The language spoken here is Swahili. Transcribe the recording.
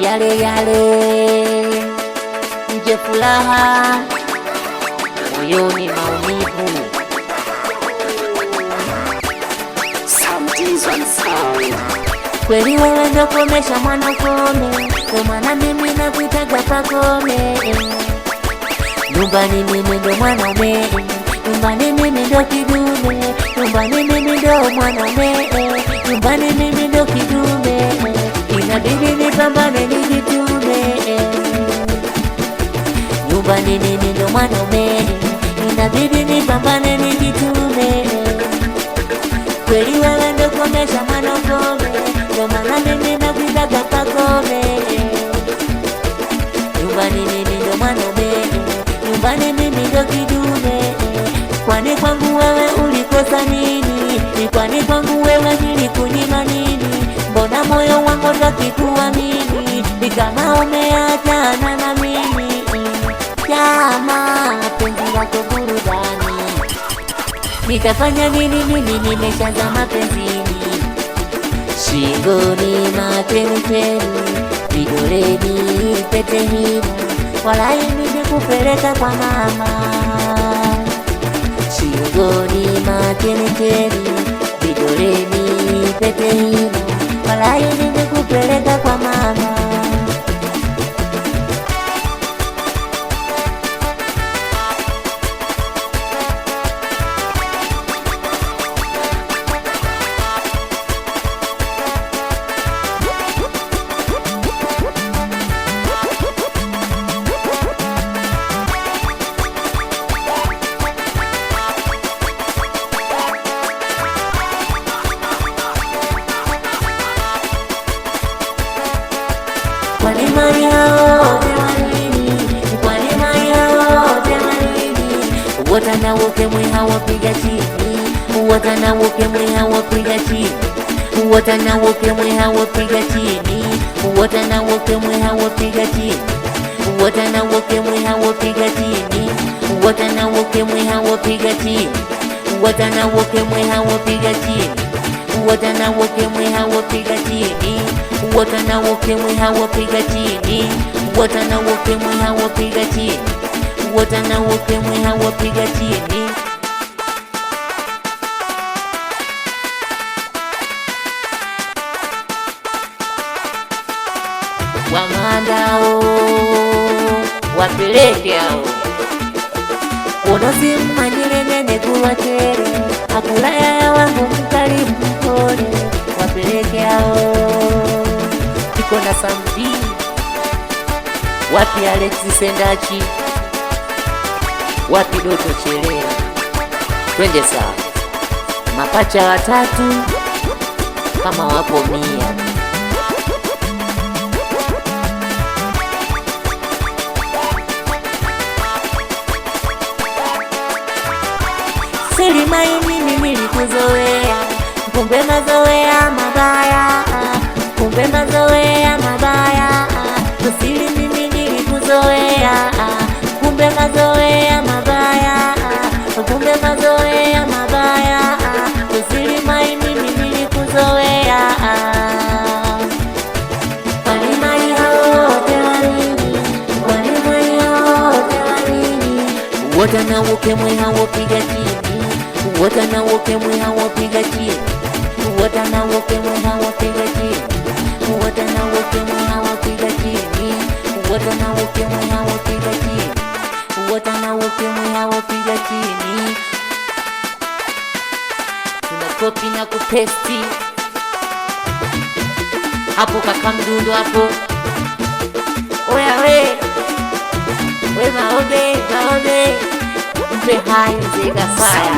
yale yale, nje furaha, moyoni maumivu. Kweli wewe ndo komesha mwana kome, kwa maana mimi nakuitaga Pakome. Nyumbani mimi ndo mwanaume, nyumbani mimi ndo kidume, nyumbani mimi ndo mwanaume, nyumbani mimi ndo kidume. Inabidi nipambane nijitume, nyumbani mimi ndo mwanaume, inabidi nipambane nijitume. Kweli wewe ndo komesha mwana kome, kwa maana mimi nakuitaga Pakome. Nyumbani mimi ndo mwanaume, nyumbani mimi ndo kidume. Kwani kwangu wewe ulikosa nini? Kwani kwangu wewe nilikunyima nini? Mbona moyo wangu takikuamini, ni kama umeachana na mimi? Jamaa, penzi lako burudani, nitafanya nini? Mimi nimeshazama penzini. Shingoni mapenipeni, vidoleni pete hina, walai nilikupeleka kwa mama. Shingoni mapenipeni, vidoleni pete hina, walai nilikupeleka kwa mama. Kwa neema yao temanini, kwa neema yao temanini, watana ukimwi hawapiga chini, watana ukimwi hawapiga chini, watana ukimwi hawapiga chini, watana ukimwi hawapiga chini, watana ukimwi hawapiga chini, watana ukimwi hawapiga chini, watana ukimwi hawapiga chini, watana ukimwi hawapiga chini, watana ukimwi hawapiga chini, watana ukimwi hawapiga chini, watana ukimwi hawapiga chini. Wamandao wapeleke hao unosi mmanyirene kuwatere, akulaya ya wangu mkarimu mpole, wapeleke hao. Iko na Samdi, wapi Alexi Sendachi, wapi Doto Chele, twende sawa. Mapacha watatu kama wapo 100. Silimai mimi nilikuzoea, kumbe mazoea mabaya, kumbe mazoea mabaya. Sili mimi nilikuzoea, kumbe mazoea mabaya, kumbe mazoea mabaya. Silimai mimi nilikuzoea. Kwani mai hao temanini, kwani mai hao temanini, watana ukimwi hawapiga chini, watana ukimwi hawapiga chini, watana ukimwi hawapiga chini, watana ukimwi hawapiga chini, watana ukimwi hawapiga chini, watana ukimwi hawapiga chini. Tunakopi na kupesti hapo, kaka Mdundo hapo. Oya we maobe, mpe hai mzee Gasaya.